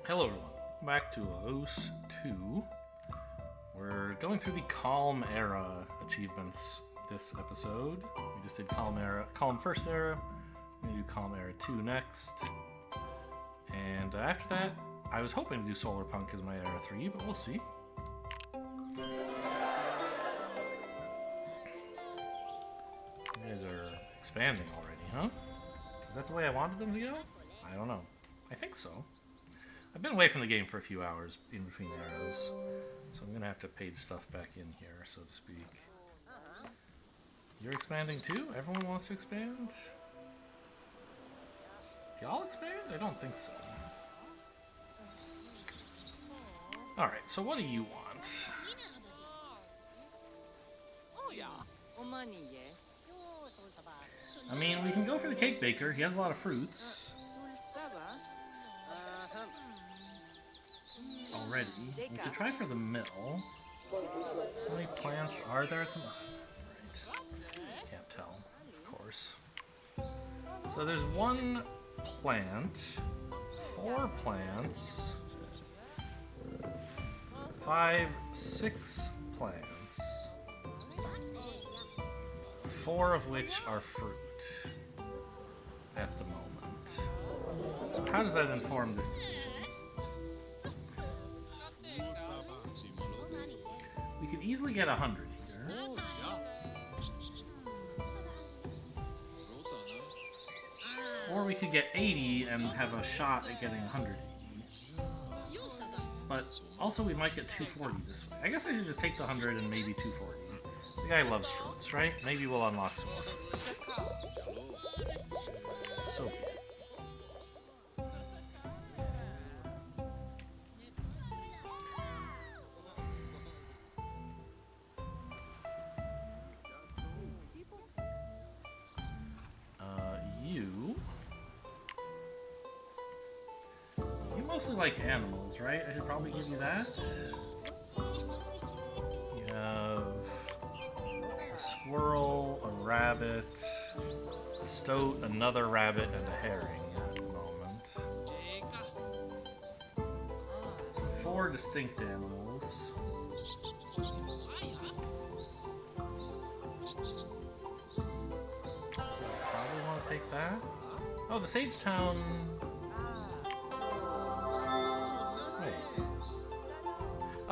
Hello everyone, back to Reus 2. We're going through the Calm Era achievements this episode. We just did Calm First Era. We're going to do Calm Era 2 next. And after that, I was hoping to do Solar Punk as my Era 3, but we'll see. You guys are expanding already, huh? Is that the way I wanted them to go? I don't know. I think so. I've been away from the game for a few hours in between eras, so I'm going to have to page stuff back in here, so to speak. You're expanding too? Everyone wants to expand? Do y'all expand? I don't think so. Alright, so what do you want? I mean, we can go for the cake baker. He has a lot of fruits. Already. We could try for the mill. How many plants are there at the moment? Right. Can't tell, of course. So there's 1 plant, 4 plants, 5, 6 plants, 4 of which are fruit at the moment. So how does that inform this decision? We could easily get 100 here. Or we could get 80 and have a shot at getting 180. But also we might get 240 this way. I guess I should just take the 100 and maybe 240. The guy loves fruits, right? Maybe we'll unlock some more fruit. So be it. You mostly like animals, right? I should probably give you that. You have a squirrel, a rabbit, a stoat, another rabbit, and a herring at the moment. So 4 distinct animals. Probably want to take that. Oh, the Sage Town.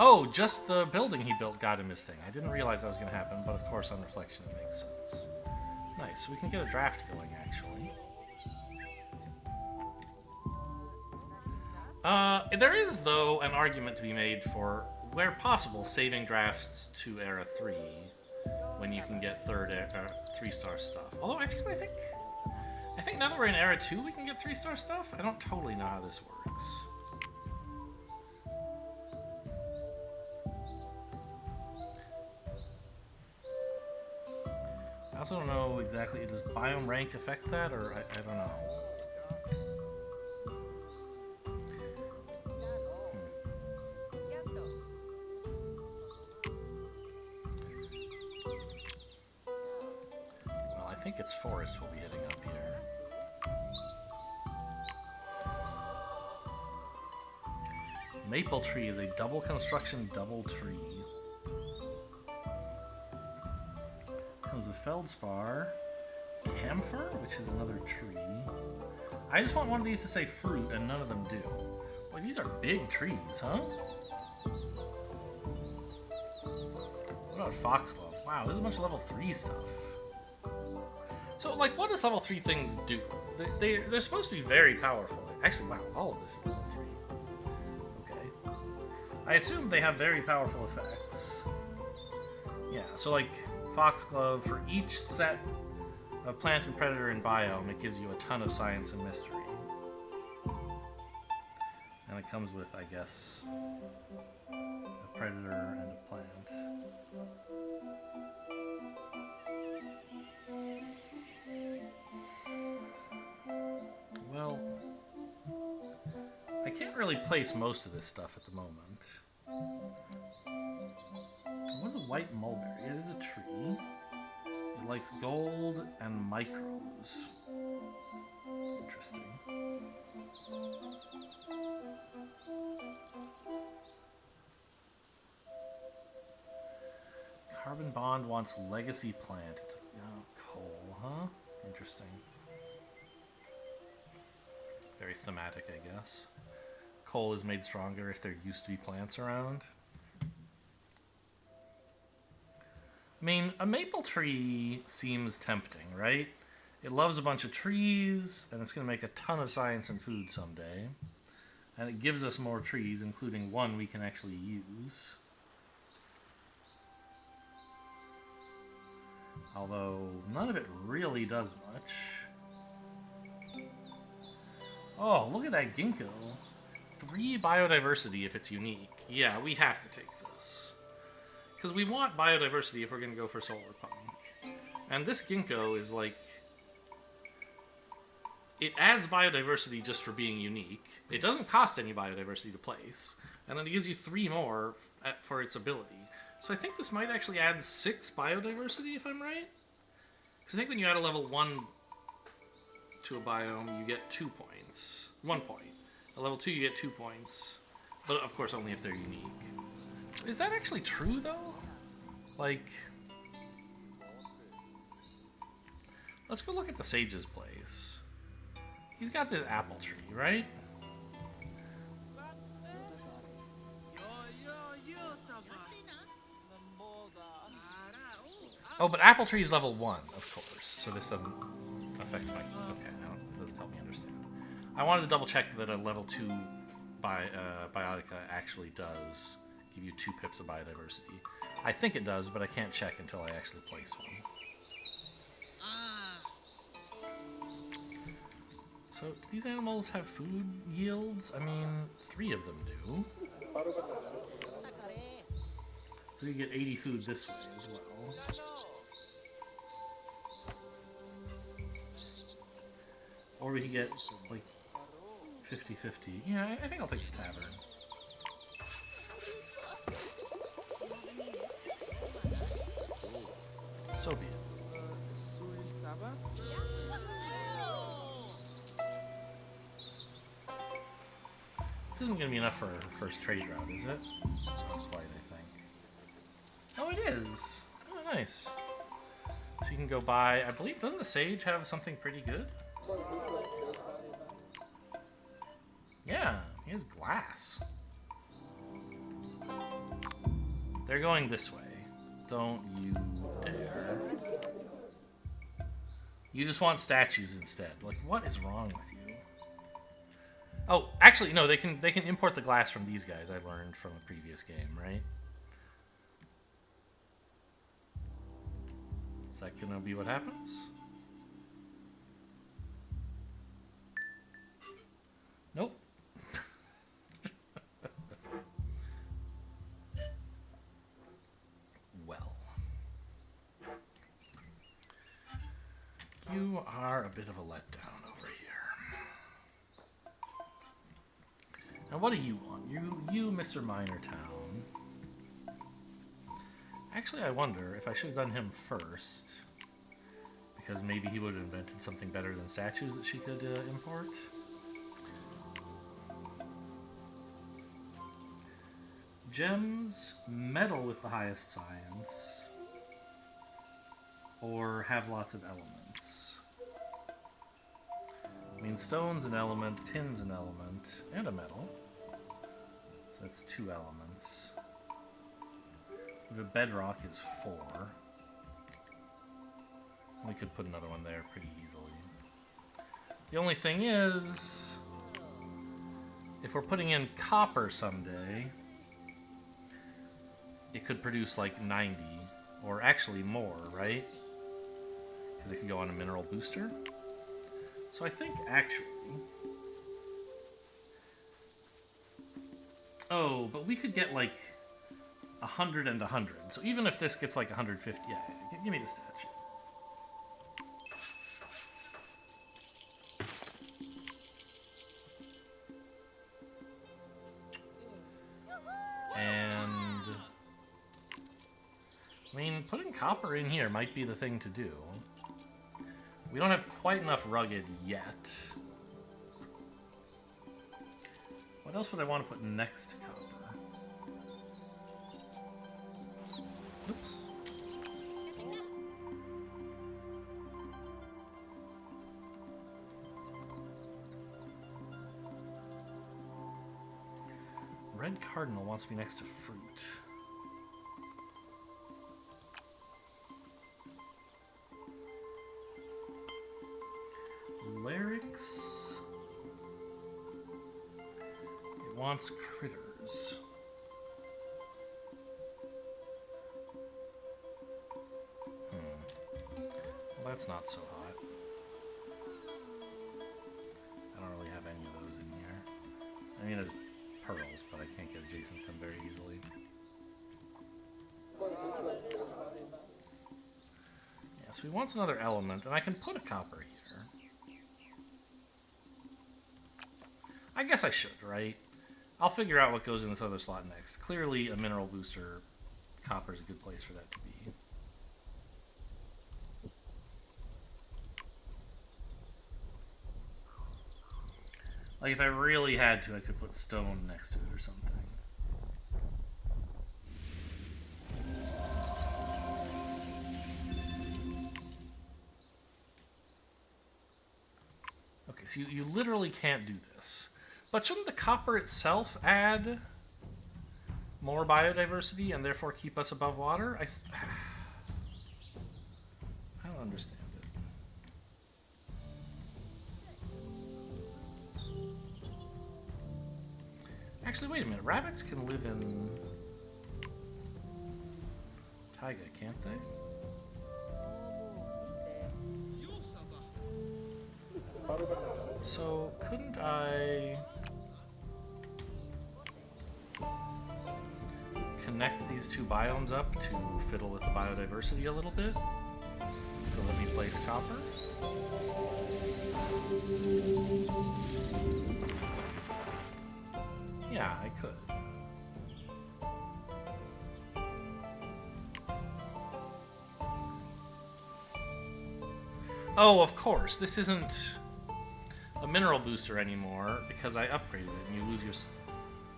Oh, just the building he built got him his thing. I didn't realize that was going to happen, but of course on reflection it makes sense. Nice, so we can get a draft going actually. There is, though, an argument to be made for, where possible, saving drafts to Era 3 when you can get 3-star stuff. Although I think now that we're in Era 2 we can get 3-star stuff? I don't totally know how this works. I also don't know exactly, does biome rank affect that, or I don't know. Well, I think it's forest we'll be hitting up here. Maple tree is a double construction double tree. Comes with feldspar, camphor, which is another tree. I just want one of these to say fruit, and none of them do. Boy, these are big trees, huh? What about foxglove? Wow, this is a bunch of level 3 stuff. So, like, what does level 3 things do? They're supposed to be very powerful. Actually, wow, all of this is level 3. Okay. I assume they have very powerful effects. Yeah, so like Foxglove, for each set of plant and predator and biome, it gives you a ton of science and mystery. And it comes with, I guess, a predator and a plant. Well, I can't really place most of this stuff at the moment. What is a white mulberry? It is a tree. It likes gold and micros. Interesting. Carbon Bond wants Legacy Plant. It's coal, huh? Interesting. Very thematic, I guess. Coal is made stronger if there used to be plants around. I mean, a maple tree seems tempting, right? It loves a bunch of trees, and it's going to make a ton of science and food someday. And it gives us more trees, including one we can actually use. Although, none of it really does much. Oh, look at that ginkgo. 3 biodiversity if it's unique. Yeah, we have to take this. Because we want biodiversity if we're going to go for solar punk. And this ginkgo is like... It adds biodiversity just for being unique. It doesn't cost any biodiversity to place. And then it gives you 3 more for its ability. So I think this might actually add 6 biodiversity, if I'm right. Because I think when you add a level 1 to a biome, you get 2 points. 1 point. A level 2, you get 2 points. But of course, only if they're unique. So is that actually true, though? Like... Let's go look at the sage's place. He's got this apple tree, right? Oh, but apple tree is level 1, of course. So this doesn't affect my... Okay, it doesn't help me understand. I wanted to double check that a level 2 Biotica actually does give you 2 pips of biodiversity. I think it does, but I can't check until I actually place one. So, do these animals have food yields? I mean, 3 of them do. So you get 80 food this way as well. Or we could get, like, 50-50. Yeah, I think I'll take the tavern. So be it. This isn't going to be enough for our first trade route, is it? That's quite, I think. Oh, it is! Oh, nice. So you can go buy... I believe... Doesn't the sage have something pretty good? Yeah, he has glass. They're going this way. Don't you dare. You just want statues instead. Like, what is wrong with you? Oh, actually, no, they can import the glass from these guys, I learned from a previous game, right? Is that gonna be what happens? Nope. Well. You are a bit of a letdown over here. Now what do you want? You Mr. Minor Town. Actually, I wonder if I should have done him first. Because maybe he would have invented something better than statues that she could import. Gems, metal with the highest science, or have lots of elements. I mean, stone's an element, tin's an element, and a metal. So that's 2 elements. The bedrock is 4. We could put another one there pretty easily. The only thing is, if we're putting in copper someday, it could produce like 90, or actually more, right? Because it could go on a mineral booster. So I think actually... Oh, but we could get like 100 and 100. So even if this gets like 150... Yeah, give me the statue. And... I mean, putting copper in here might be the thing to do. We don't have quite enough rugged yet. What else would I want to put next to copper? Oops. red cardinal wants me next to fruit. Larynx. It wants critters. Well, that's not so hot. I don't really have any of those in here. I mean, there's pearls, but I can't get adjacent to them very easily. Yeah, so he wants another element, and I can put a copper here. I guess I should, right? I'll figure out what goes in this other slot next. Clearly, a mineral booster, copper is a good place for that to be. Like, if I really had to, I could put stone next to it or something. Okay, so you literally can't do this. But shouldn't the copper itself add more biodiversity and therefore keep us above water? I don't understand it. Actually, wait a minute. Rabbits can live in taiga, can't they? So, couldn't I connect these two biomes up to fiddle with the biodiversity a little bit? To let me place copper? Yeah, I could. Oh, of course. This isn't a mineral booster anymore because I upgraded it, and you lose your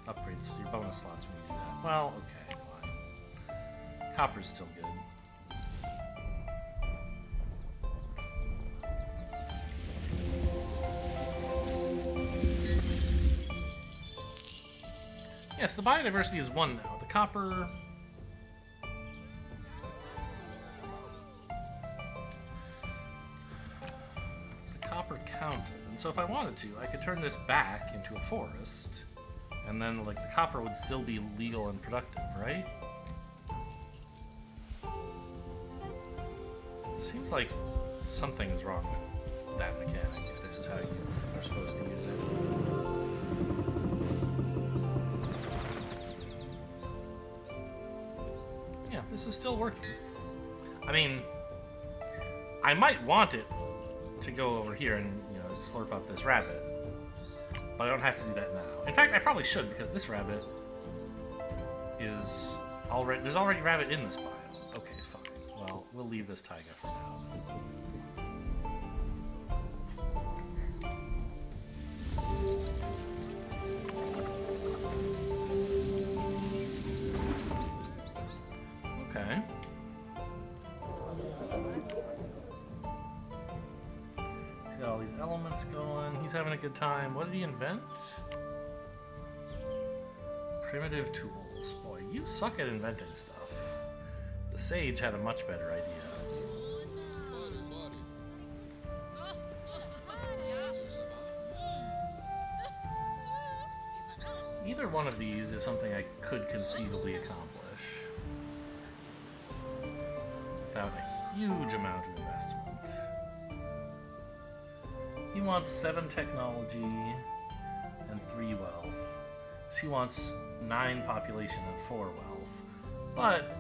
upgrades, your bonus slots when you do that. Well, okay, fine. Copper's still good. Yes, the biodiversity is 1 now. The copper... counted. And so if I wanted to, I could turn this back into a forest, and then, like, the copper would still be legal and productive, right? It seems like something's wrong with that mechanic, if this is how you are supposed to use it. Yeah, this is still working. I mean, I might want it to go over here and, you know, slurp up this rabbit, but I don't have to do that now. In fact, I probably should, because this rabbit is already... There's already rabbit in this biome. Okay, fine. Well, we'll leave this taiga for now. Okay. Got all these elements going. He's having a good time. What did he invent? Primitive tools. Boy, you suck at inventing stuff. The sage had a much better idea. Either one of these is something I could conceivably accomplish without a huge amount of investment. He wants 7 technology and 3 wealth. She wants 9 population and 4 wealth. But,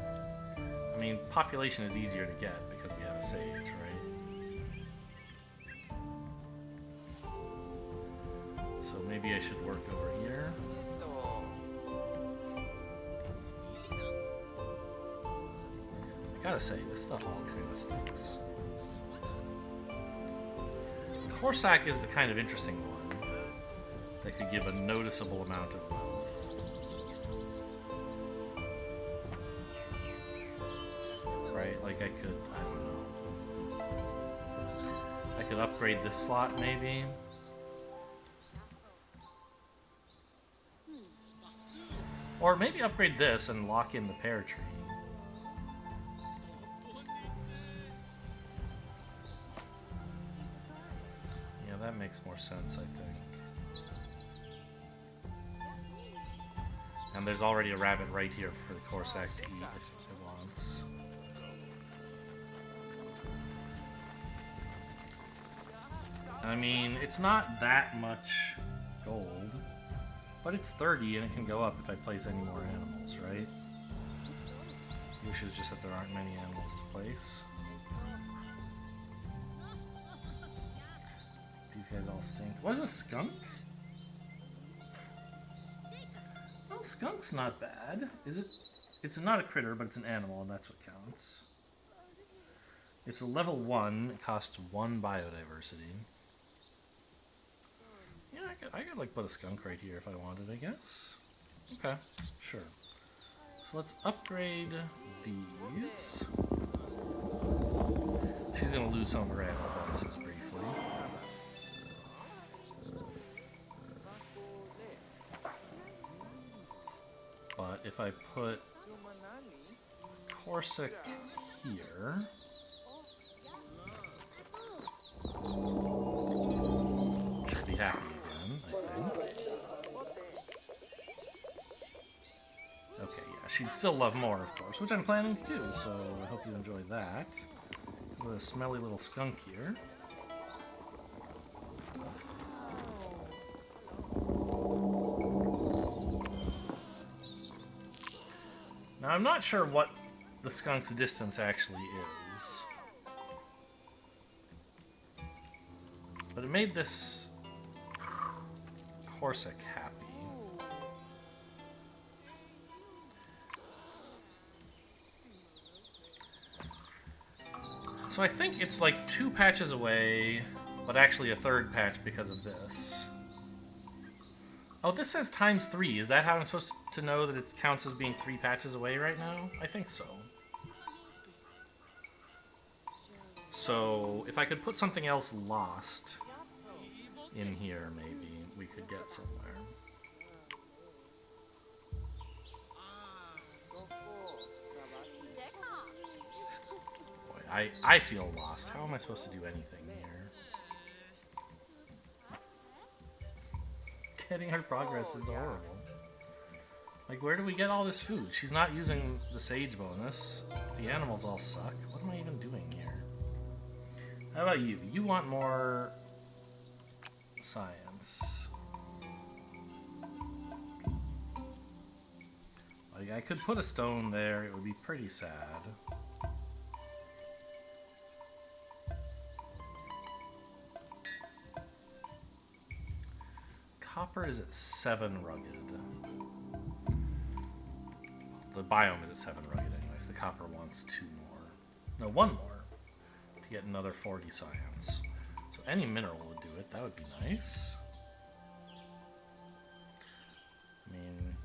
I mean, population is easier to get because we have a sage, right? So maybe I should work over here. I gotta say, this stuff all kind of stinks. Corsac is the kind of interesting one that could give a noticeable amount of wealth. Right, like I could, I don't know. I could upgrade this slot maybe. Or maybe upgrade this and lock in the pear tree. Yeah, that makes more sense, I think. And there's already a rabbit right here for the Corsac to eat if it wants. I mean, it's not that much gold, but it's 30 and it can go up if I place any more animals, right? The issue is just that there aren't many animals to place. These guys all stink. What is a skunk? Well, skunk's not bad. Is it? It's not a critter, but it's an animal, and that's what counts. It's a level 1. It costs 1 biodiversity. Yeah, I could like put a skunk right here if I wanted, I guess. Okay, sure. So let's upgrade these. She's gonna lose some of her animal bonuses briefly. But if I put Corsic here, she'll be happy again, I think. Okay, yeah, she'd still love more, of course, which I'm planning to do, so I hope you enjoy that. With a smelly little skunk here. Now, I'm not sure what the skunk's distance actually is. But it made this Corsic happy. So I think it's like 2 patches away, but actually a 3rd patch because of this. Oh, this says ×3. Is that how I'm supposed to know that it counts as being 3 patches away right now? I think so. So, if I could put something else lost in here, maybe we could get somewhere. Boy, I feel lost. How am I supposed to do anything here? Getting her progress is horrible. Like, where do we get all this food? She's not using the sage bonus. The animals all suck. What am I even doing here? How about you? You want more science. Like, I could put a stone there. It would be pretty sad. Copper is at 7 rugged. The biome is at 7 rugged anyways. The copper wants 2 more. No, 1 more. To get another 40 science. So any mineral would do it. That would be nice. I mean...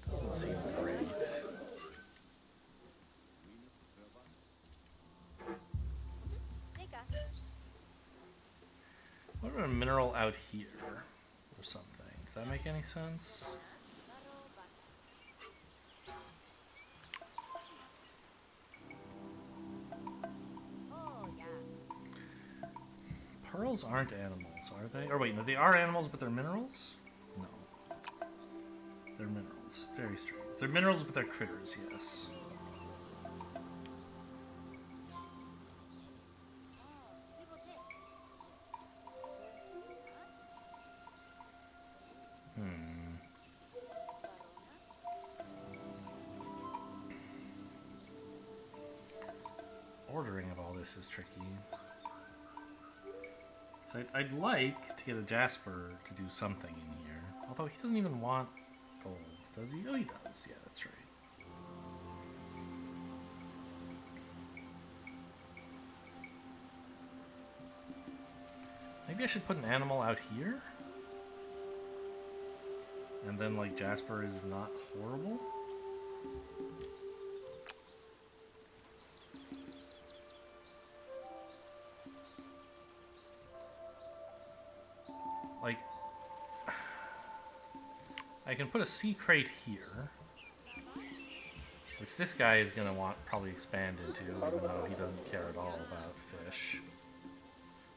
doesn't seem great. What about a mineral out here or something? Does that make any sense? Pearls aren't animals, are they? Or wait, no, they are animals, but they're minerals? No. They're minerals. Very strange. They're minerals, but they're critters, yes. Ordering of all this is tricky. So I'd like to get a Jasper to do something in here. Although he doesn't even want gold, does he? Oh, he does. Yeah, that's right. Maybe I should put an animal out here? And then, like, Jasper is not horrible? I can put a sea crate here, which this guy is going to want probably expand into, even though he doesn't care at all about fish.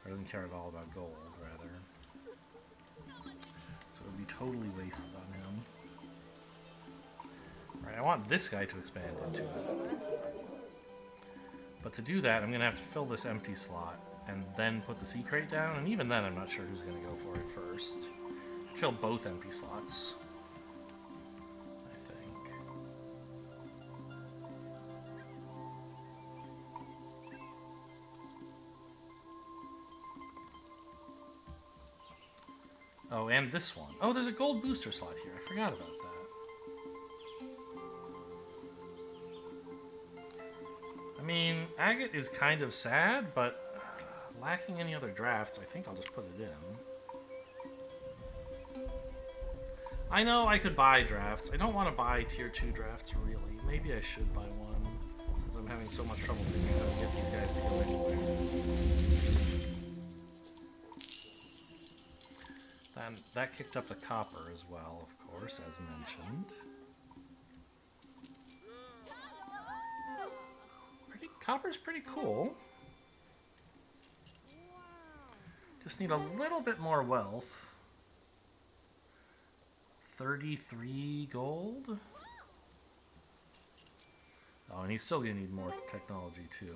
Or doesn't care at all about gold, rather. So it would be totally wasted on him. Right, I want this guy to expand into it. But to do that, I'm going to have to fill this empty slot and then put the sea crate down. And even then, I'm not sure who's going to go for it first. I'd fill both empty slots, I think. Oh, and this one. Oh, there's a gold booster slot here. I forgot about that. I mean, agate is kind of sad, but lacking any other drafts, I think I'll just put it in. I know I could buy drafts. I don't want to buy tier 2 drafts, really. Maybe I should buy one, since I'm having so much trouble figuring out how to get these guys to go anywhere. Then that kicked up the copper as well, of course, as mentioned. Copper's pretty cool. Just need a little bit more wealth. 33 gold? Oh, and he's still gonna need more technology too.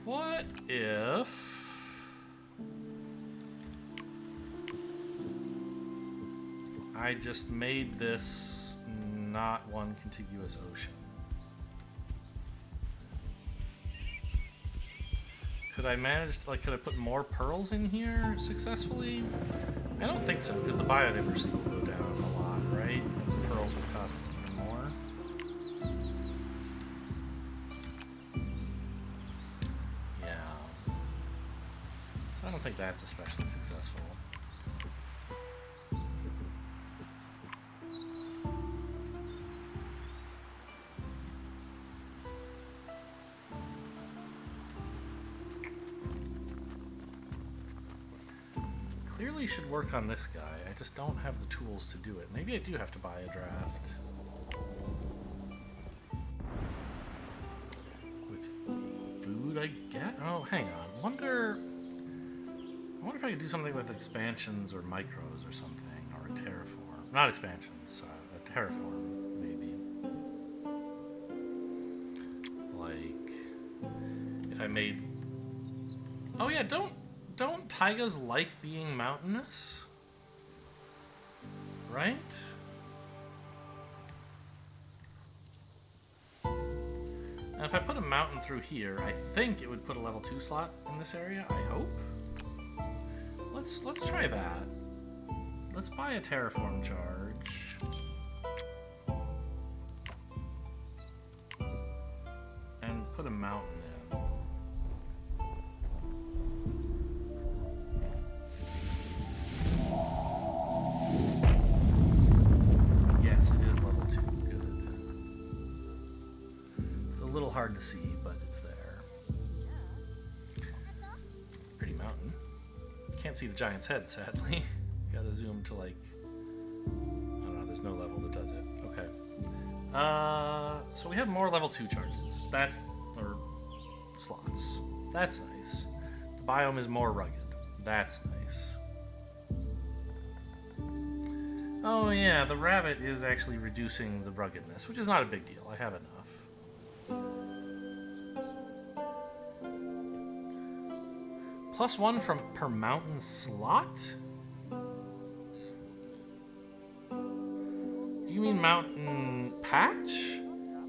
What if I just made this not one contiguous ocean? Could I manage to, could I put more pearls in here successfully? I don't think so, because the biodiversity will go down a lot, right? And the pearls will cost even more. I don't think that's especially successful. Clearly should work on this guy. I just don't have the tools to do it. Maybe I do have to buy a draft. With food, I get? Oh, hang on. I wonder if I could do something with expansions or micros or something, or a terraform. Not expansions, a terraform, maybe. Like, if I made... Oh yeah, don't taigas like being mountainous? Right? Now if I put a mountain through here, I think it would put a level 2 slot in this area, I hope. Let's try that. Let's buy a terraform charge. And put a mountain in. Yes, it is level 2. Good. It's a little hard to see, but it's there. Pretty mountain. Can't see the giant's head, sadly. Gotta zoom to, like... I don't know, there's no level that does it. Okay. So we have more level 2 charges. Or slots. That's nice. The biome is more rugged. That's nice. Oh yeah, the rabbit is actually reducing the ruggedness, which is not a big deal. I have enough. +1 from per mountain slot? Do you mean mountain patch?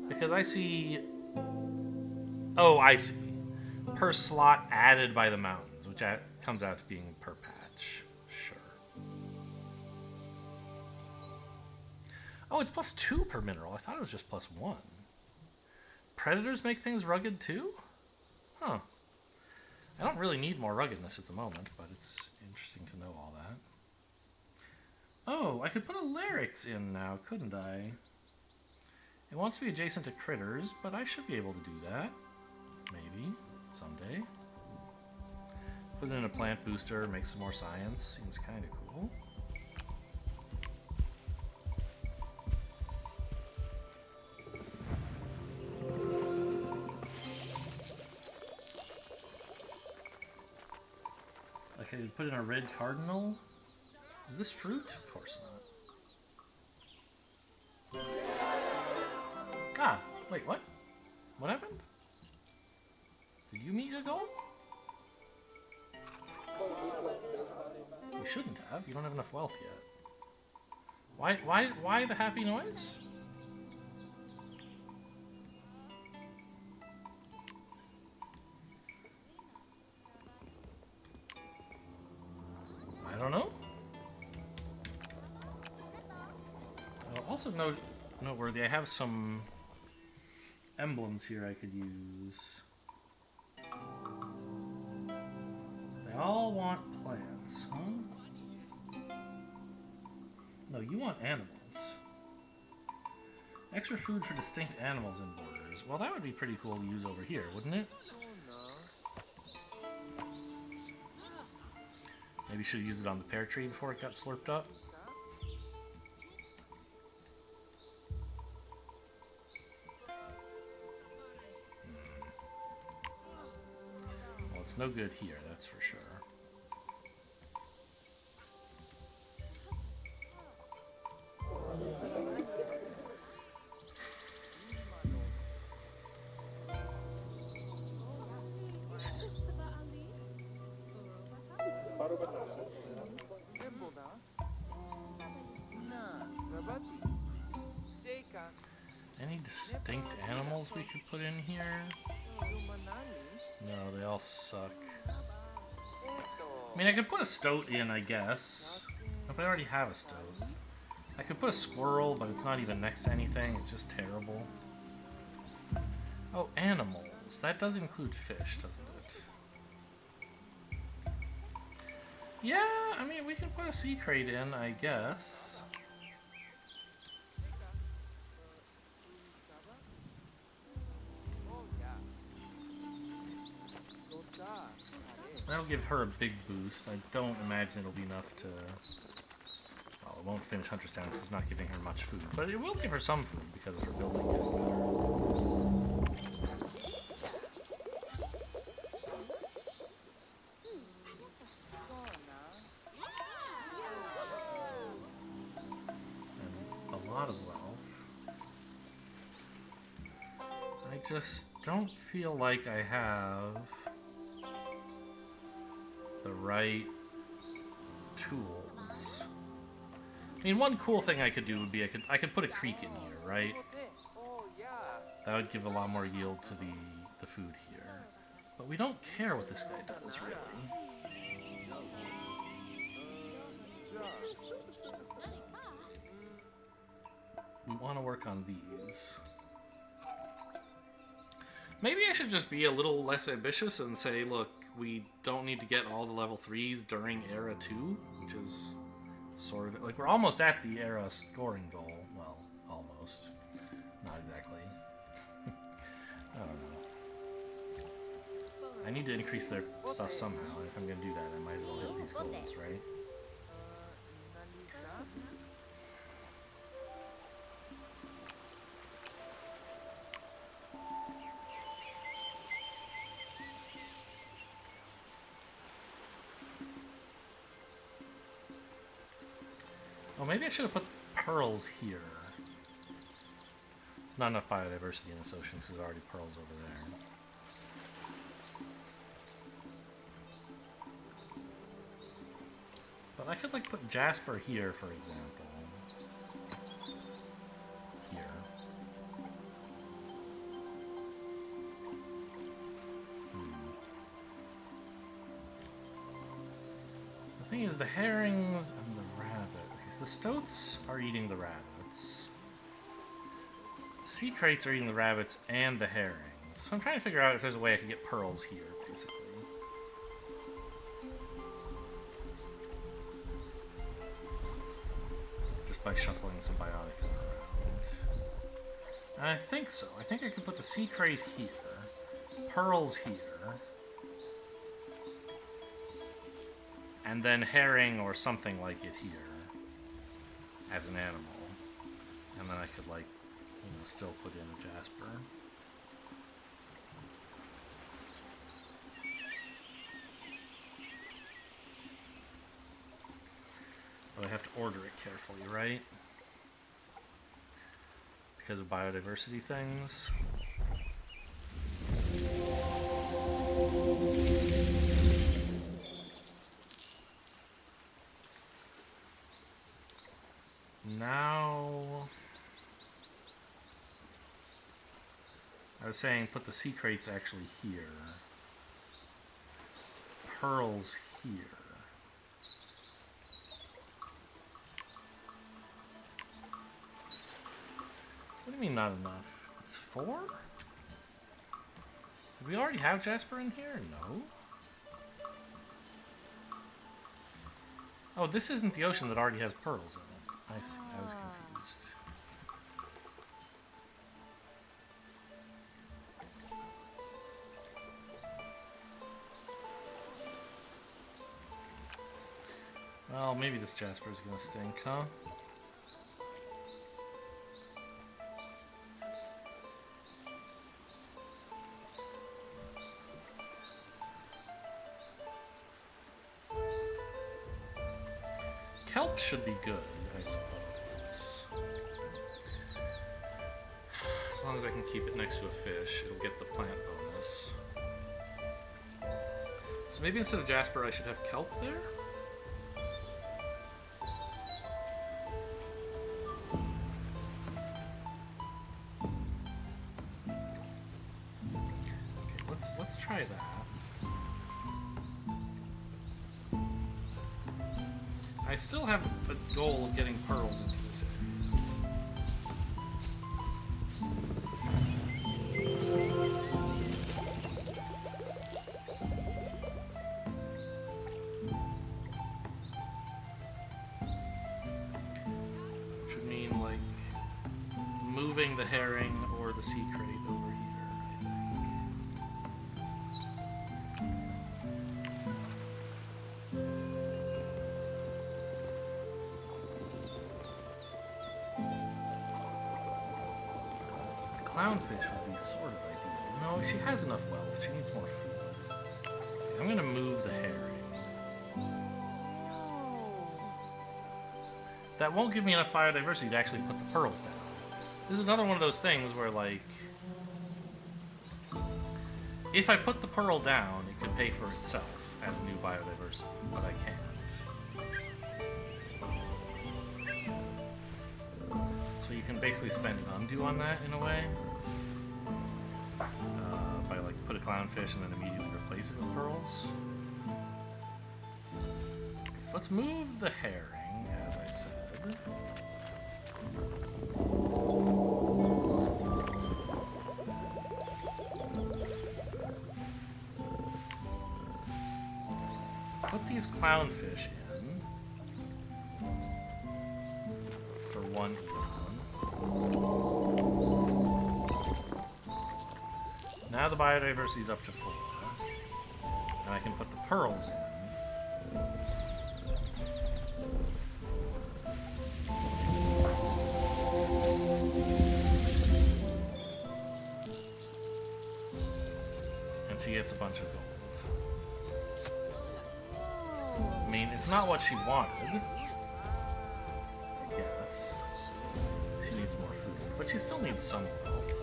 Because I see... Oh, I see. Per slot added by the mountains, which comes out to being per patch. Sure. Oh, it's +2 per mineral. I thought it was just +1. Predators make things rugged too? Huh. I don't really need more ruggedness at the moment, but it's interesting to know all that. Oh, I could put a larynx in now, couldn't I? It wants to be adjacent to critters, but I should be able to do that. Maybe. Someday. Put it in a plant booster, make some more science. Seems kind of cool. I could put in a red cardinal. Is this fruit? Of course not. Ah, wait, what? What happened? Did you meet a goal? You shouldn't have. You don't have enough wealth yet. Why the happy noise? I don't know. Also noteworthy, I have some emblems here I could use. They all want plants, huh? No, you want animals. Extra food for distinct animals in borders. Well, that would be pretty cool to use over here, wouldn't it? Maybe should have used it on the pear tree before it got slurped up. Well, it's no good here, that's for sure. Any distinct animals we could put in here? No, they all suck. I mean, I could put a stoat in, I guess. No, but I already have a stoat. I could put a squirrel, but it's not even next to anything. It's just terrible. Oh, animals. That does include fish, doesn't it? Yeah, I mean, we can put a sea crate in, I guess. That'll give her a big boost. I don't imagine it'll be enough to... Well, it won't finish Hunter's Town because it's not giving her much food. But it will give her some food because of her building getting better. And a lot of wealth. I just don't feel like I have the right tools. I mean, one cool thing I could do would be I could put a creek in here, right? That would give a lot more yield to the food here. But we don't care what this guy does, really. We want to work on these. Maybe I should just be a little less ambitious and say, look, we don't need to get all the level 3s during Era 2, which is sort of... Like, we're almost at the Era scoring goal. Well, almost. Not exactly. I don't know. I need to increase their stuff somehow, and if I'm going to do that, I might as well hit these goals, right? Oh, maybe I should have put pearls here. There's not enough biodiversity in this ocean because there's already pearls over there. But I could, like, put jasper here, for example. Here. The thing is, the herrings and the rabbit. Okay, so the stoats are eating the rabbits. The sea crates are eating the rabbits and the herrings. So I'm trying to figure out if there's a way I can get pearls here, basically. just by shuffling some biotic around. And I think so. I think I could put the sea crate here, pearls here, and then herring or something like it here as an animal. And then I could, like, you know, still put in a jasper. But I have to order it carefully, right? Because of biodiversity things. Now, I was saying put the sea crates actually here. Pearls here. What do you mean not enough? It's 4? Did we already have jasper in here? No. Oh, this isn't the ocean that already has pearls in it. I see. I was confused. Well, maybe this jasper is gonna stink, huh? Kelp should be good, I suppose. As long as I can keep it next to a fish, it'll get the plant bonus. So maybe instead of jasper, I should have kelp there? Okay, let's try that. I still have a goal of getting pearls into this area. Which would mean, like, moving the herring or the sea crate over here, I think. Clownfish would be sort of ideal. No, she has enough wealth. She needs more food. Okay, I'm going to move the herring. That won't give me enough biodiversity to actually put the pearls down. This is another one of those things where, like, if I put the pearl down, it could pay for itself as new biodiversity, but I can't. So you can basically spend undo on that in a way. By, like, put a clownfish and then immediately replace it with pearls. So let's move the herring, as I said. Put these clownfish in for 1 Now the biodiversity is up to 4, and I can put the pearls in. And she gets a bunch of gold. I mean, it's not what she wanted, I guess. She needs more food, but she still needs some wealth.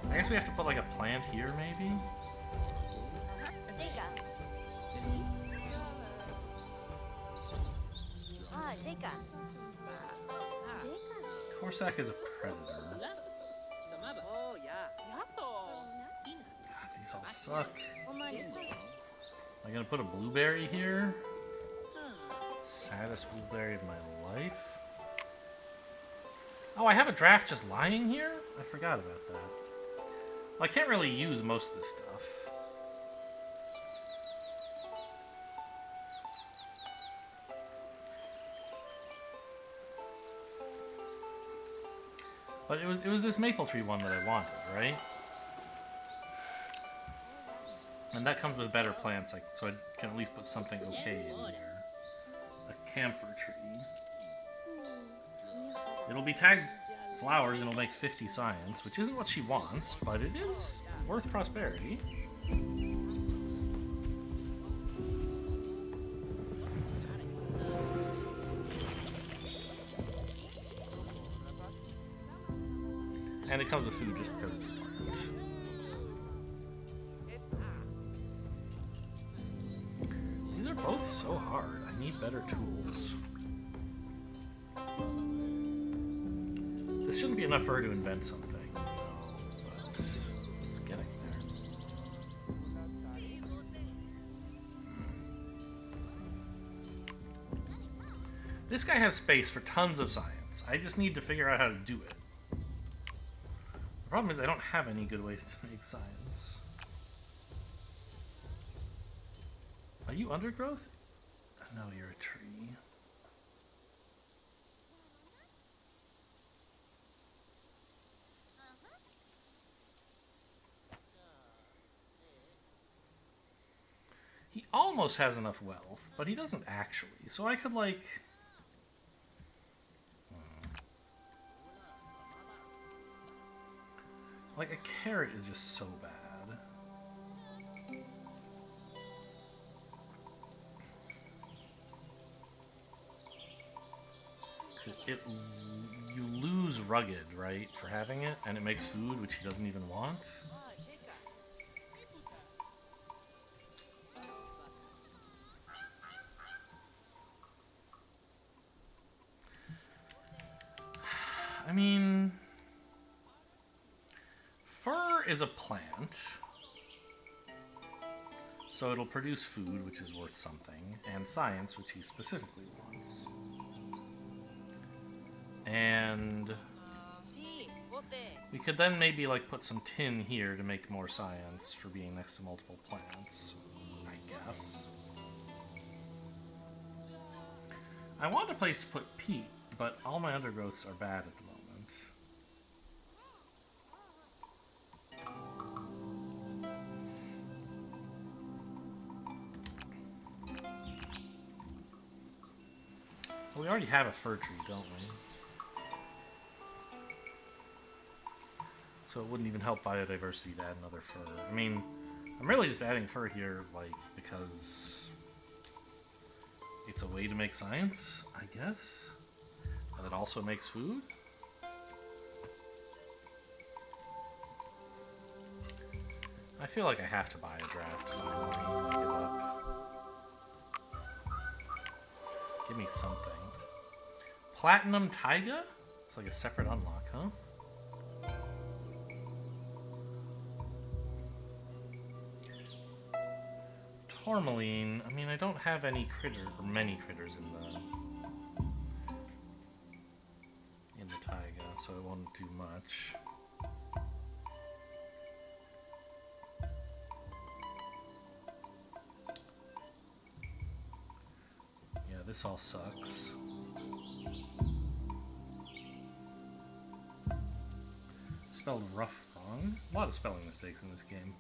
I guess we have to put, like, a plant here, maybe? Corsac is a predator. God, these all suck. Am I gonna put a blueberry here? Saddest blueberry of my life. Oh, I have a draft just lying here? I forgot about that. Well, I can't really use most of this stuff. But it was this maple tree one that I wanted, right? And that comes with better plants, like, so I can at least put something okay in here. A camphor tree. It'll be tagged flowers and it'll make 50 science, which isn't what she wants, but it is worth prosperity. And it comes with food just because it's a plant. These are both so hard. I need better tools. This shouldn't be enough for her to invent something, but it's getting there. This guy has space for tons of science. I just need to figure out how to do it. The problem is I don't have any good ways to make science. Are you undergrowth? No, you're a tree. He almost has enough wealth, but he doesn't actually. So I could, like... Like, a carrot is just so bad. You lose rugged, right, for having it, and it makes food, which he doesn't even want. I mean... Fur is a plant, so it'll produce food, which is worth something, and science, which he specifically wants. And we could then maybe like put some tin here to make more science for being next to multiple plants, I guess. I want a place to put peat, but all my undergrowths are bad at the moment. We already have a fir tree, don't we? So it wouldn't even help biodiversity to add another fir. I mean, I'm really just adding fir here, like, because it's a way to make science, I guess. And it also makes food. I feel like I have to buy a draft. I give up. Give me something. Platinum Taiga? It's like a separate unlock, huh? Tourmaline. I mean, I don't have any critter or many critters in the taiga, so it won't do much. Yeah, this all sucks. Spelled rough wrong. A lot of spelling mistakes in this game.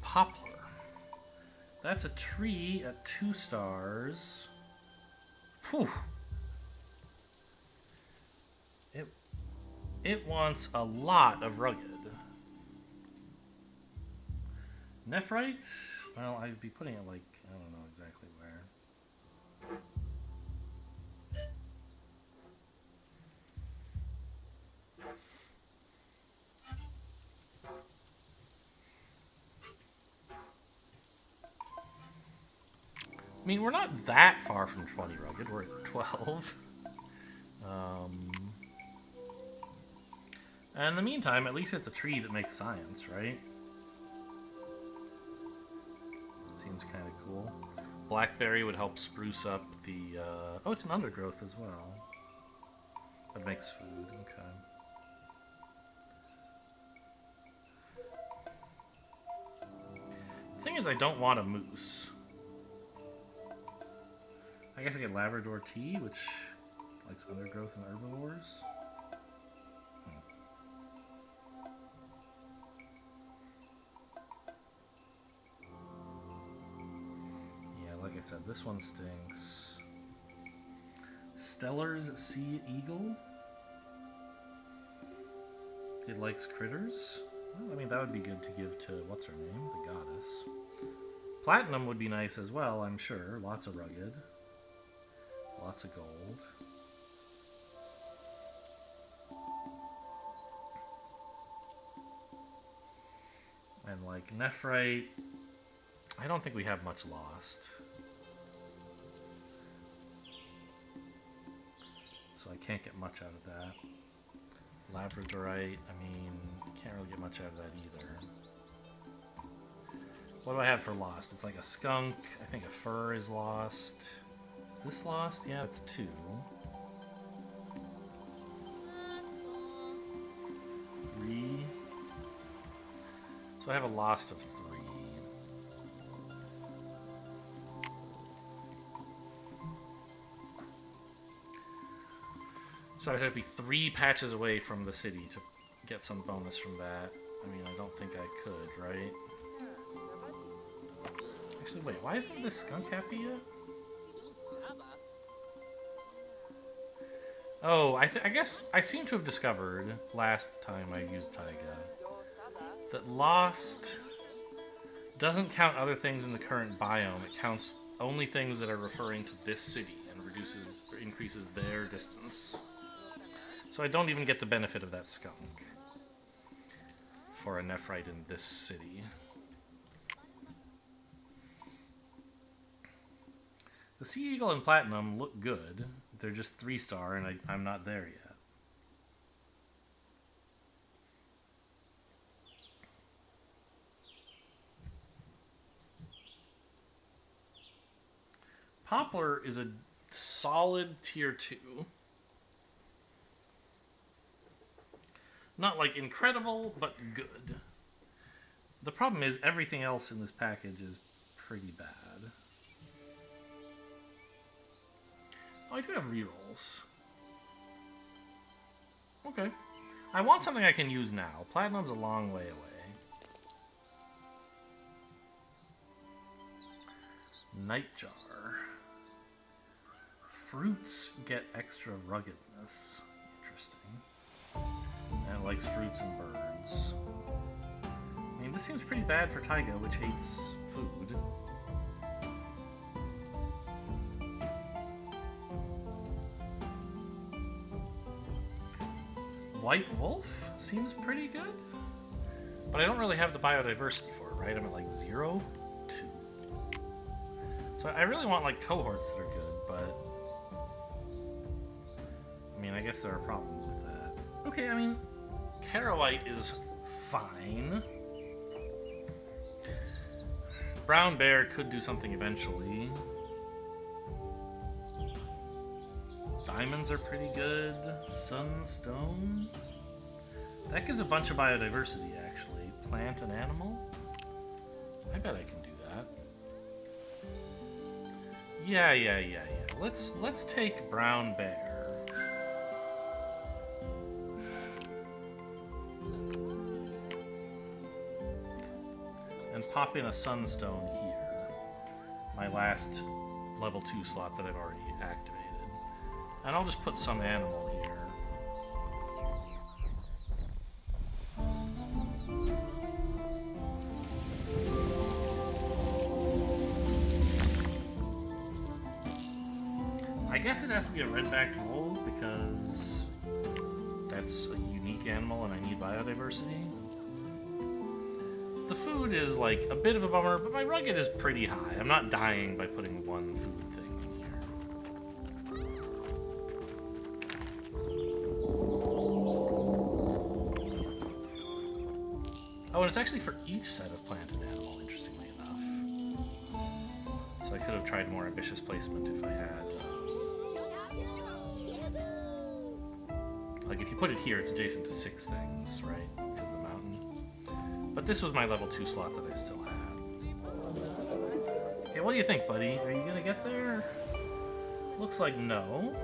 Poplar. That's a tree at 2 stars. Whew. It wants a lot of rugged. Nephrite? Well, I'd be putting it like, I don't know exactly where. I mean, we're not that far from 20 rugged. We're at 12. And in the meantime, at least it's a tree that makes science, right? Seems kind of cool. Blackberry would help spruce up the... Oh, it's an undergrowth as well. That makes food, okay. The thing is, I don't want a moose. I guess I get Labrador tea, which likes undergrowth and herbivores. I said, this one stinks. Stellar's Sea Eagle. It likes critters. Well, I mean, that would be good to give to, what's her name? The goddess. Platinum would be nice as well, I'm sure. Lots of rugged. Lots of gold. And like nephrite, I don't think we have much lost. So I can't get much out of that. Labradorite, I mean, can't really get much out of that either. What do I have for lost? It's like a skunk. I think a fur is lost. Is this lost? Yeah, it's 2. 3. So I have a lost of 3. So I'd have to be 3 patches away from the city to get some bonus from that. I mean, I don't think I could, right? Actually, wait, why isn't this skunk happy yet? Oh, I guess I seem to have discovered last time I used Taiga that Lost doesn't count other things in the current biome. It counts only things that are referring to this city and reduces or increases their distance. So I don't even get the benefit of that skunk for a nephrite in this city. The Sea Eagle and Platinum look good. They're just 3-star, and I'm not there yet. Poplar is a solid tier 2. Not like incredible, but good. The problem is everything else in this package is pretty bad. Oh, I do have rerolls. Okay. I want something I can use now. Platinum's a long way away. Nightjar. Fruits get extra ruggedness. Interesting. And it likes fruits and birds. I mean, this seems pretty bad for Taiga, which hates food. White wolf seems pretty good, but I don't really have the biodiversity for it, right? I'm at like 0, 2. So I really want like cohorts that are good, but I mean, I guess there are problems with that. Okay, I mean, Carolite is fine. Brown bear could do something eventually. Diamonds are pretty good. Sunstone. That gives a bunch of biodiversity, actually. Plant and animal. I bet I can do that. Yeah. Let's take brown bear. And pop in a sunstone here. My last level 2 slot that I've already activated. And I'll just put some animal here. I guess it has to be a red-backed vole because that's a unique animal and I need biodiversity. The food is like a bit of a bummer, but my rugged is pretty high. I'm not dying by putting one food thing in here. Oh, and it's actually for each set of plant and animal, interestingly enough. So I could have tried more ambitious placement if I had. Like, if you put it here, it's adjacent to 6 things, right? Because of the mountain. But this was my level 2 slot that I still had. Okay, what do you think, buddy? Are you gonna get there? Looks like no.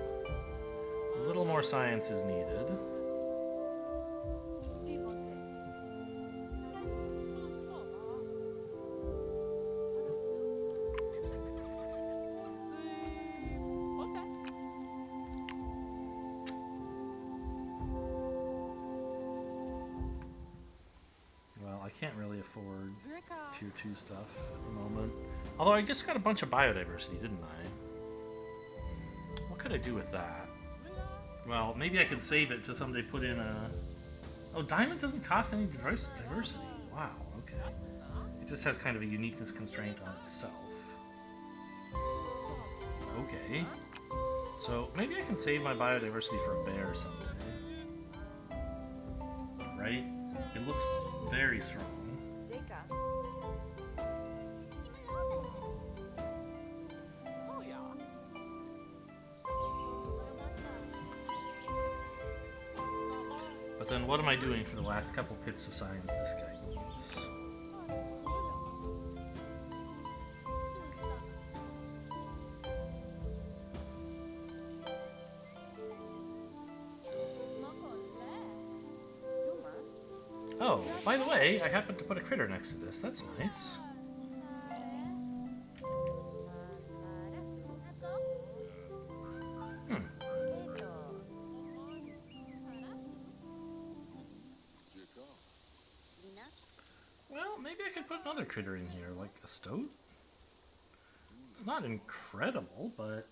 A little more science is needed. can't really afford tier 2 stuff at the moment. Although I just got a bunch of biodiversity, didn't I? What could I do with that? Well, maybe I could save it to someday put in a... Oh, diamond doesn't cost any diversity. Wow, okay. It just has kind of a uniqueness constraint on itself. Okay. So maybe I can save my biodiversity for a bear someday. Right? It looks very strong. But then what am I doing for the last couple pips of science this guy needs? Oh, by the way, I happened to put a critter next to this. That's nice. Well, maybe I could put another critter in here, like a stoat. It's not incredible, but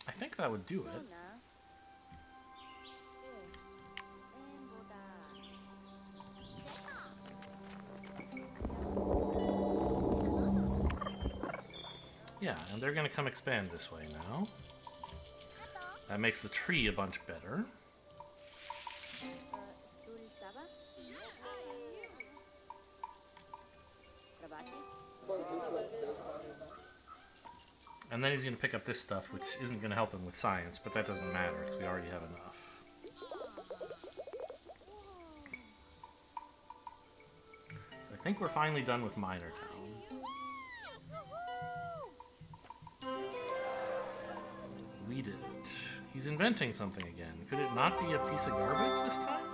I think that would do it. Yeah, and they're gonna come expand this way now. That makes the tree a bunch better. And then he's going to pick up this stuff, which isn't going to help him with science, but that doesn't matter, because we already have enough. I think we're finally done with Minor Town. We did it. He's inventing something again. Could it not be a piece of garbage this time?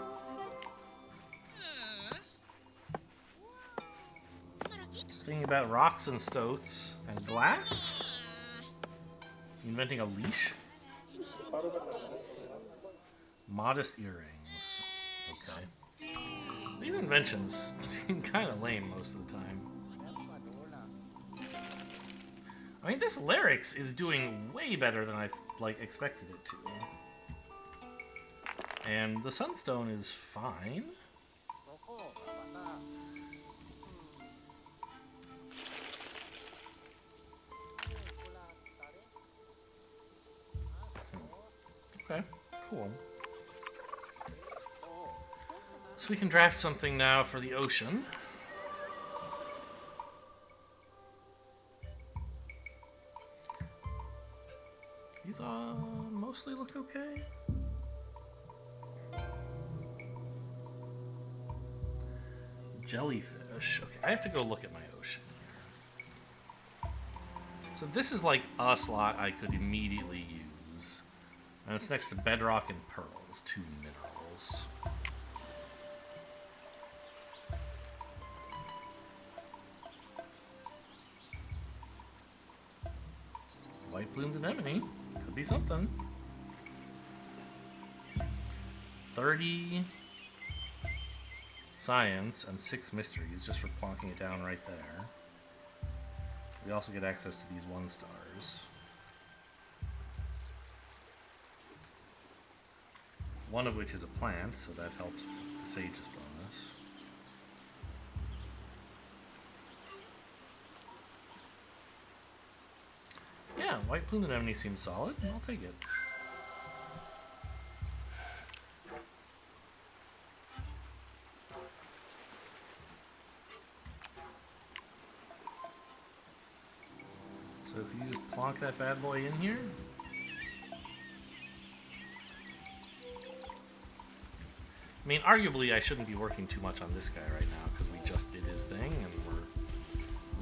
Thinking about rocks and stoats and glass? Inventing a leash? Modest earrings. Okay. These inventions seem kind of lame most of the time. I mean, this Larynx is doing way better than I expected it to. And the Sunstone is fine. Okay, cool. So we can draft something now for the ocean. These mostly look okay. Jellyfish. Okay, I have to go look at my ocean here. So this is like a slot I could immediately use. And it's next to bedrock and pearls, 2 minerals. White plumed anemone. Could be something. 30 science and 6 mysteries just for plonking it down right there. We also get access to these 1 stars. One of which is a plant, so that helps with the Sage's bonus. Yeah, white plumed anemone seems solid. I'll take it. So if you just plonk that bad boy in here. I mean, arguably I shouldn't be working too much on this guy right now because we just did his thing and we're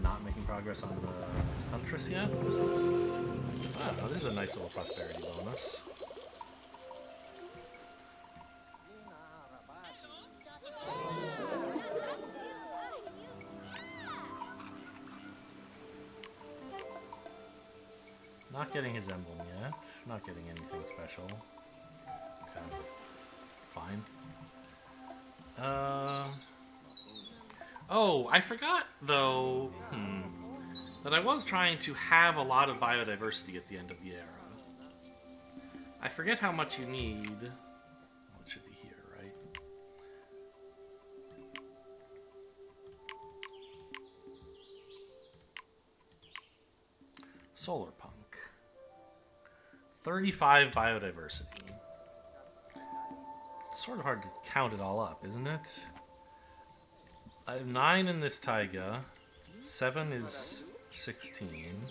not making progress on the Huntress yet. Ah, this is a nice little prosperity bonus. Not getting his emblem yet. Not getting anything special. Okay. Fine. Oh, I forgot, though, that I was trying to have a lot of biodiversity at the end of the era. I forget how much you need. Well, it should be here, right? Solar punk. 35 biodiversity. It's sort of hard to count it all up, isn't it? I have 9 in this taiga. 7 is 16.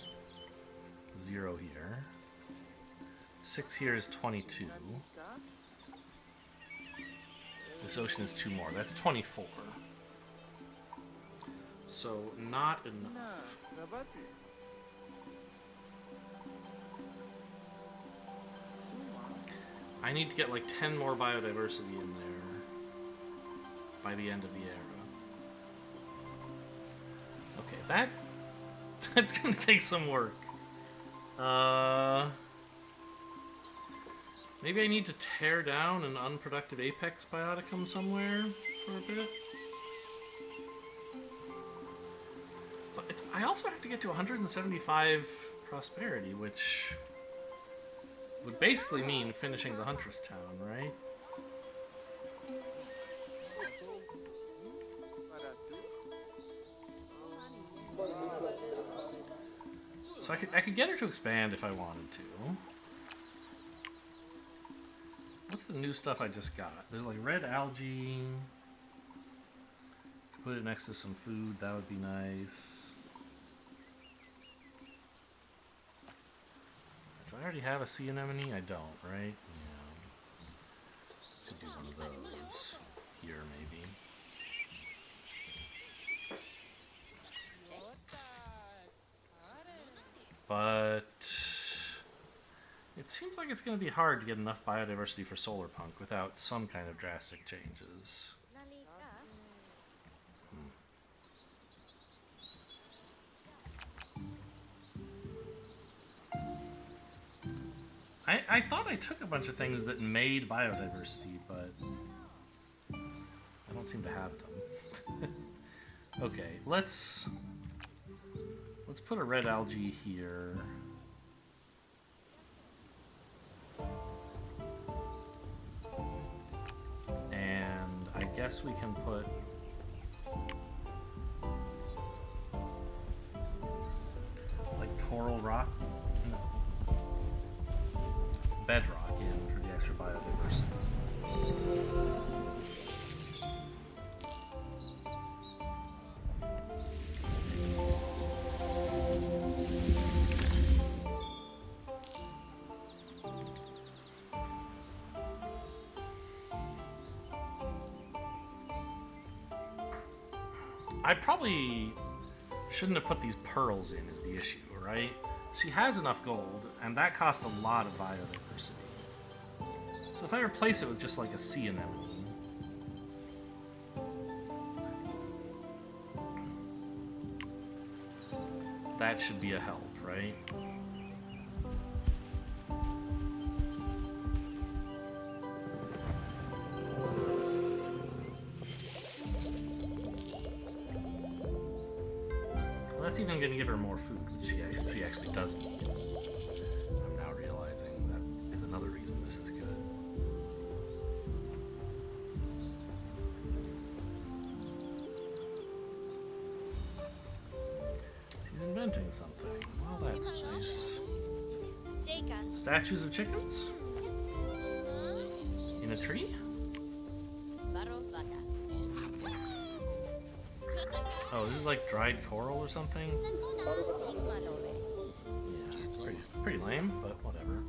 0 here. 6 here is 22. This ocean is 2 more. That's 24. So, not enough. I need to get like 10 more biodiversity in there by the end of the era. Okay, that's gonna take some work. Maybe I need to tear down an unproductive apex bioticum somewhere for a bit. But I also have to get to 175 prosperity, which would basically mean finishing the Huntress Town, right? So I could get her to expand if I wanted to. What's the new stuff I just got? There's like red algae. Put it next to some food, that would be nice. Do I already have a sea anemone? I don't, right? Yeah. Could do one of those here, maybe. But it seems like it's going to be hard to get enough biodiversity for solar punk without some kind of drastic changes. I thought I took a bunch of things that made biodiversity, but I don't seem to have them. Okay, let's put a red algae here. And I guess we can put like coral rock. Bedrock in for the extra biodiversity. I probably shouldn't have put these pearls in is the issue, right? She has enough gold, and that costs a lot of biodiversity. So if I replace it with just like a sea anemone, that should be a help, right? Well, that's even going to give her more food, which she actually does need. I'm now realizing that is another reason this is good. She's inventing something. Well, that's nice. Statues of chickens? In a tree? Oh, this is like dried coral or something? Yeah, pretty lame, but whatever.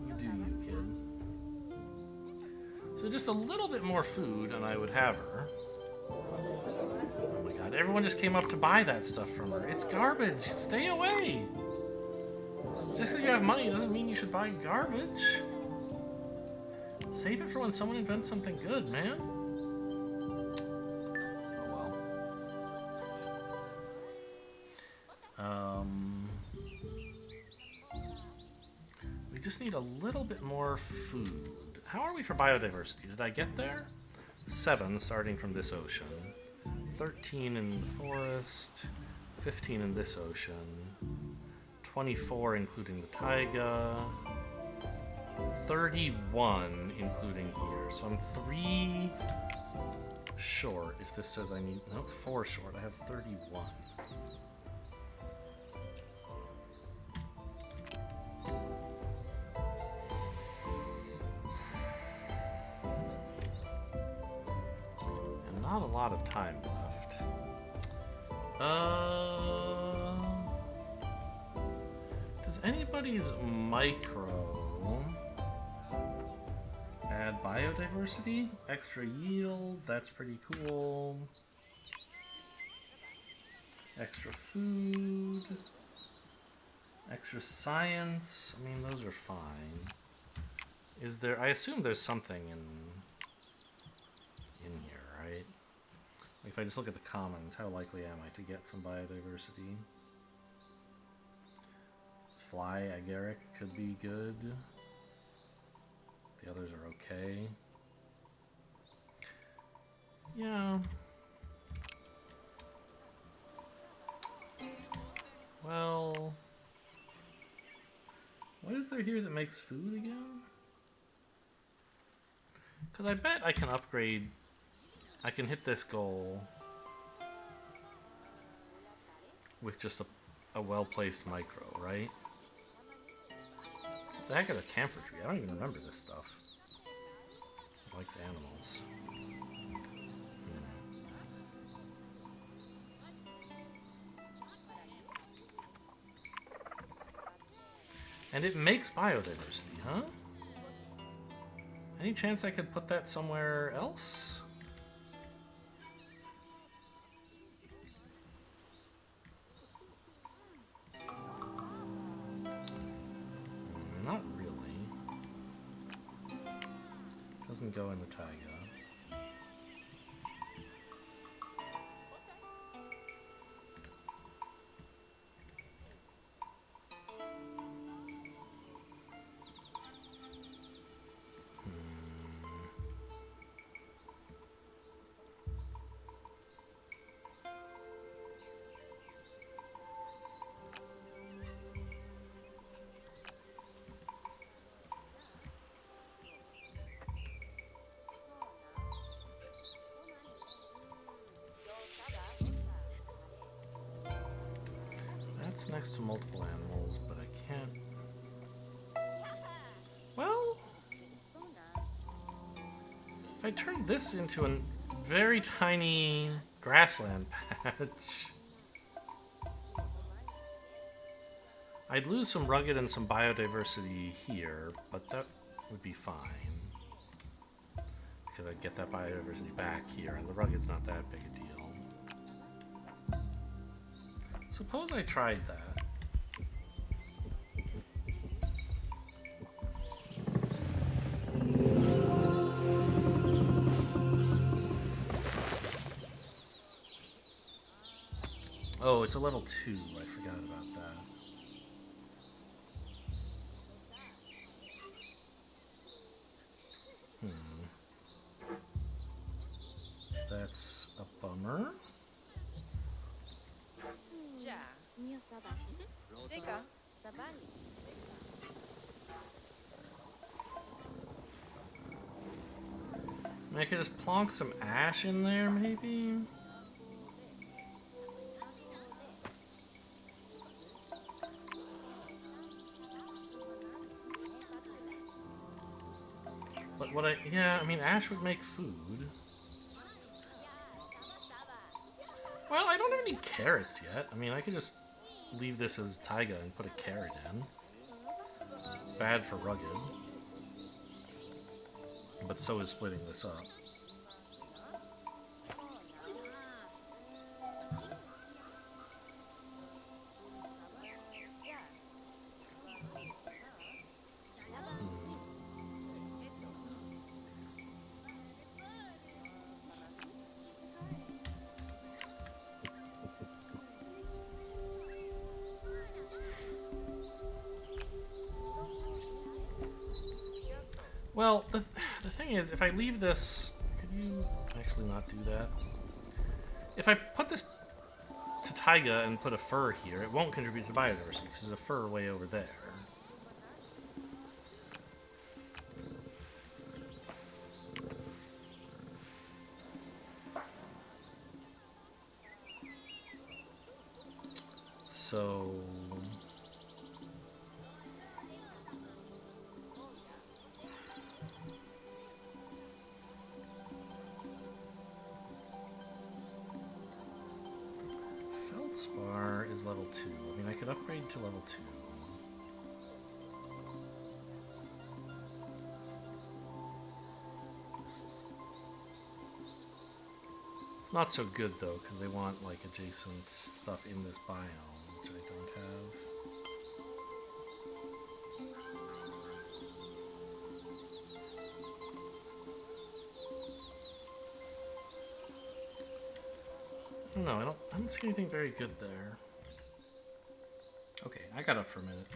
You do you, kid. So just a little bit more food and I would have her. Oh my god, everyone just came up to buy that stuff from her. It's garbage! Stay away! Just because you have money doesn't mean you should buy garbage. Save it for when someone invents something good, man. We just need a little bit more food. How are we for biodiversity? Did I get there? 7 starting from this ocean, 13 in the forest, 15 in this ocean, 24 including the taiga, 31 including here. So I'm 3 short if this says I need... No, 4 short. I have 31. And not a lot of time left. Does anybody's micro add biodiversity? Extra yield, that's pretty cool. Extra food. Extra science. I mean, those are fine. Is there... I assume there's something in here, right? Like if I just look at the commons, how likely am I to get some biodiversity? Fly agaric could be good. The others are okay. Yeah. Well... What is there here that makes food again? Because I bet I can upgrade... I can hit this goal with just a well-placed micro, right? The heck is a camphor tree? I don't even remember this stuff. It likes animals. And it makes biodiversity, huh? Any chance I could put that somewhere else? Not really. Doesn't go in the taiga. It's next to multiple animals, but I can't... Well... If I turn this into a very tiny grassland patch... I'd lose some rugged and some biodiversity here, but that would be fine. Because I'd get that biodiversity back here, and the rugged's not that big a deal. Suppose I tried that. Oh, it's a level 2. I forgot about that. That's a bummer. I mean, I could just plonk some ash in there, maybe? But what yeah, I mean, ash would make food. Well, I don't have any carrots yet. I mean, I could just leave this as taiga and put a carrot in. It's bad for rugged. But so is splitting this up. Well, the thing is, if I leave this... Could you... not do that. If I put this to taiga and put a fur here, it won't contribute to biodiversity because there's a fur way over there. So Feldspar is level 2. I mean, I could upgrade to level 2. It's not so good though, because they want like adjacent stuff in this biome, which I don't have. No, I don't see anything very good there. Okay, I got up for a minute.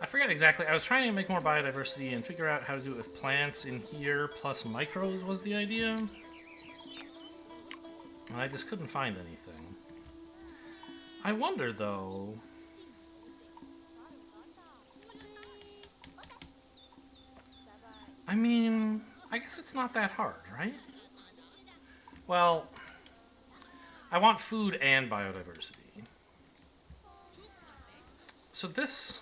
I forget exactly. I was trying to make more biodiversity and figure out how to do it with plants in here plus micros was the idea. And I just couldn't find anything. I wonder though. I mean, I guess it's not that hard, right? Well, I want food and biodiversity. So this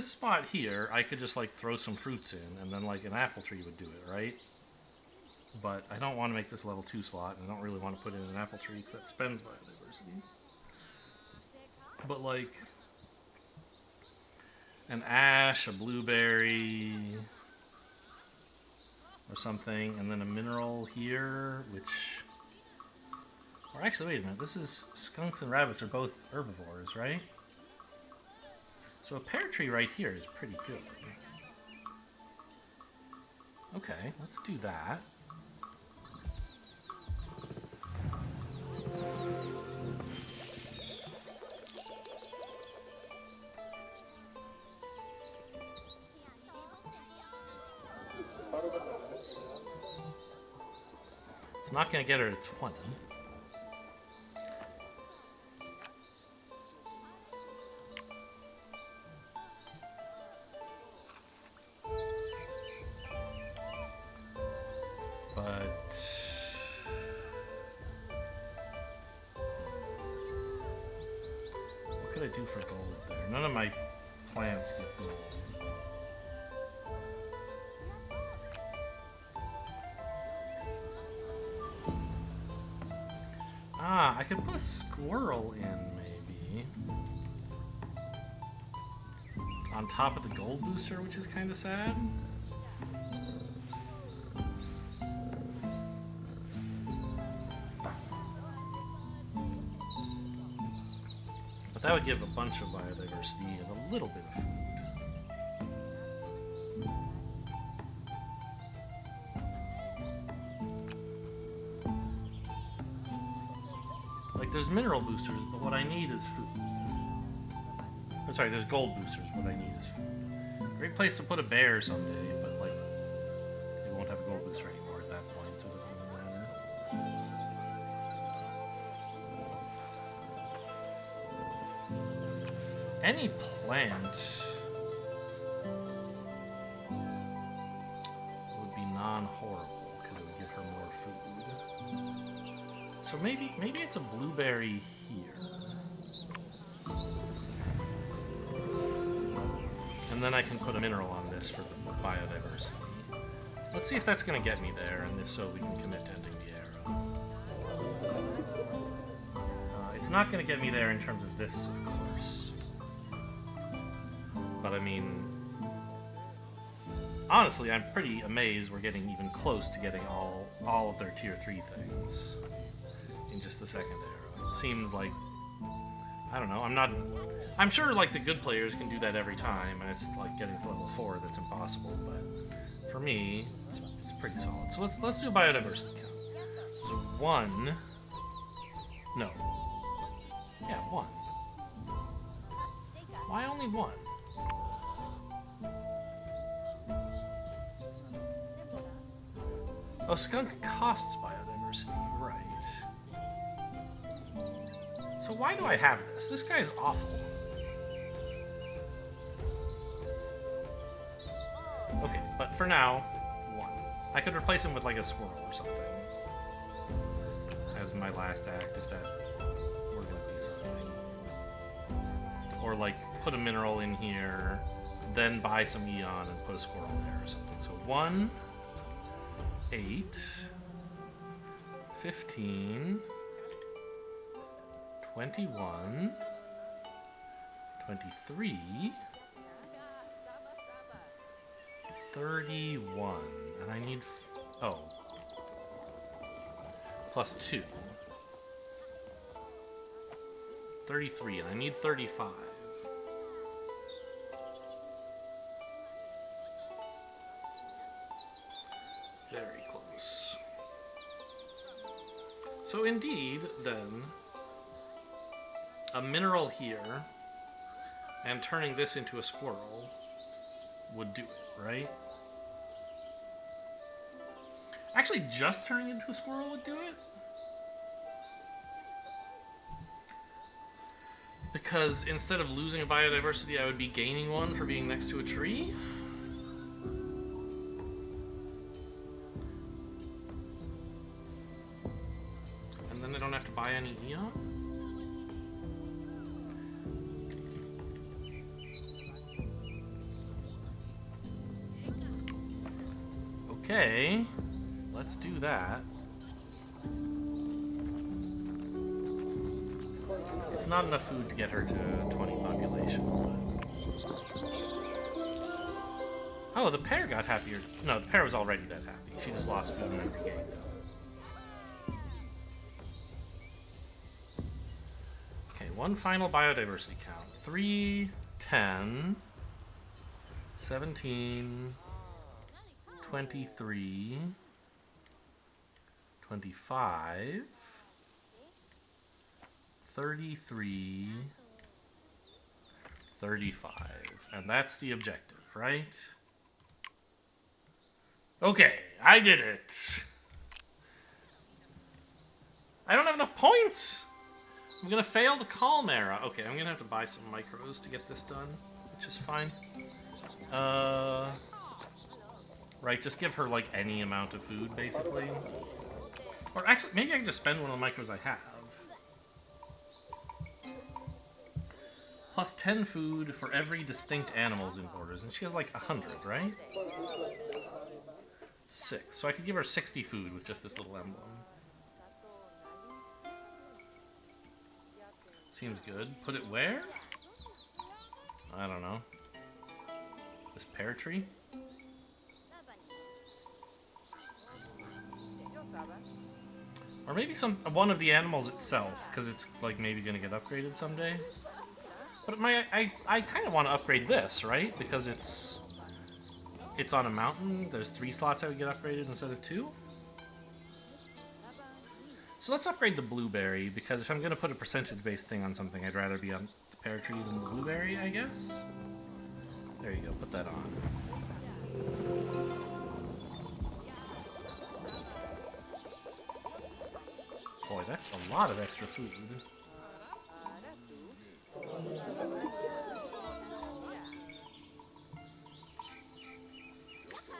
spot here, I could just like throw some fruits in and then like an apple tree would do it, right? But I don't want to make this level 2 slot and I don't really want to put in an apple tree because that spends biodiversity. But like an ash, a blueberry, or something, and then a mineral here, which... Or actually, wait a minute, this is... Skunks and rabbits are both herbivores, right? So a pear tree right here is pretty good. Okay, let's do that. It's not going to get her to 20. But... what could I do for gold there? None of my plants give gold. Ah, I could put a squirrel in, maybe. On top of the gold booster, which is kind of sad. But that would give a bunch of biodiversity and a little bit of food. Like, there's mineral boosters, but what I need is food. I'm sorry, there's gold boosters, what I need is food. Great place to put a bear someday, but, like, it won't have a gold booster anymore at that point, so it doesn't really matter. Any plant would be non-horrible, because it would give her more food. So maybe it's a blueberry here. And then I can put a mineral on this for the biodiversity. Let's see if that's going to get me there, and if so, we can commit to ending the arrow. It's not going to get me there in terms of this, of course. But I mean, honestly, I'm pretty amazed we're getting even close to getting all of their tier 3 things in just the second arrow. It seems like, I don't know, I'm sure like the good players can do that every time, and it's like getting to level 4 that's impossible, but for me, it's pretty solid. So let's do a biodiversity count. So 1, no, yeah, 1. Why only 1? Oh, skunk costs biodiversity, right. So why do I have this? This guy is awful. Okay, but for now, 1. I could replace him with like a squirrel or something. As my last act, if that were gonna be something. Or like put a mineral in here, then buy some Eon and put a squirrel there or something. So 1, 8, 15, 21, 23, 31, and I need, plus 2. 33, and I need 35. Very close. So indeed, then, a mineral here, and turning this into a squirrel would do it, right? Actually, just turning it into a squirrel would do it? Because instead of losing a biodiversity, I would be gaining one for being next to a tree? And then I don't have to buy any Eon? Okay, let's do that. It's not enough food to get her to 20 population, but... Oh, the pear got happier. No, the pear was already that happy. She just lost food and then regained it. Okay, one final biodiversity count. 3, 10, 17, 23, 25, 33, 35. And that's the objective, right? Okay, I did it. I don't have enough points. I'm gonna fail the calm era. Okay, I'm gonna have to buy some micros to get this done, which is fine. Right, just give her like any amount of food, basically. Or actually, maybe I can just spend one of the micros I have. Plus 10 food for every distinct animals in borders. And she has like 100, right? 6. So I could give her 60 food with just this little emblem. Seems good. Put it where? I don't know. This pear tree? Or maybe one of the animals itself, because it's like maybe gonna get upgraded someday. But I kind of want to upgrade this, right? Because it's on a mountain. There's 3 slots I would get upgraded instead of 2. So let's upgrade the blueberry, because if I'm gonna put a percentage-based thing on something, I'd rather be on the pear tree than the blueberry, I guess. There you go. Put that on. Boy, that's a lot of extra food.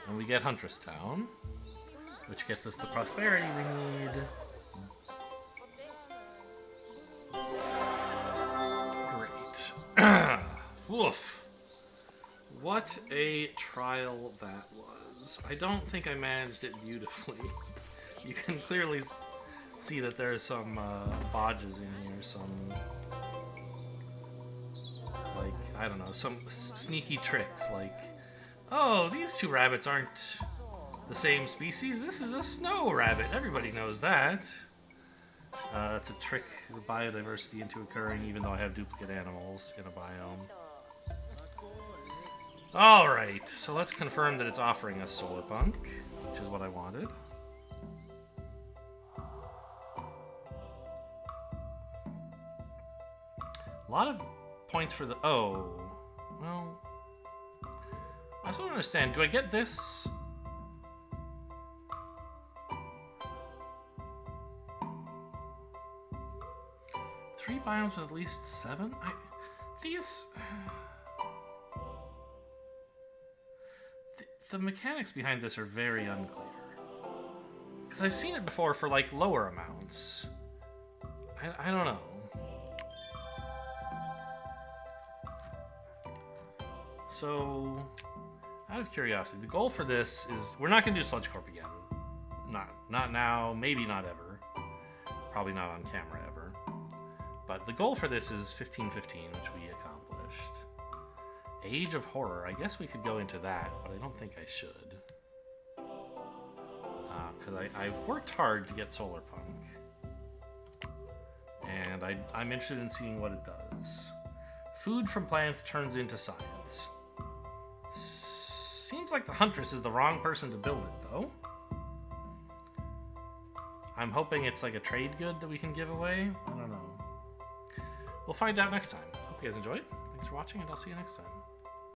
And we get Huntress Town, which gets us the prosperity we need. Great. Woof. What a trial that was. I don't think I managed it beautifully. You can clearly see that there's some bodges in here, some, like, I don't know, some sneaky tricks, like, oh, these 2 rabbits aren't the same species, this is a snow rabbit, everybody knows that. To trick the biodiversity into occurring even though I have duplicate animals in a biome. Alright, so let's confirm that it's offering us Solar Punk, which is what I wanted. A lot of points for the... Oh. Well... I still don't understand. Do I get this? 3 biomes with at least 7? These... The mechanics behind this are very unclear. Because I've seen it before for, like, lower amounts. I don't know. So, out of curiosity, the goal for this is... We're not going to do Sludge Corp again. Not now, maybe not ever. Probably not on camera ever. But the goal for this is 1515, which we accomplished. Age of Horror. I guess we could go into that, but I don't think I should. Because I worked hard to get Solar Punk. And I'm interested in seeing what it does. Food from plants turns into science. Seems like the Huntress is the wrong person to build it, though. I'm hoping it's like a trade good that we can give away. I don't know. We'll find out next time. Hope you guys enjoyed. Thanks for watching, and I'll see you next time.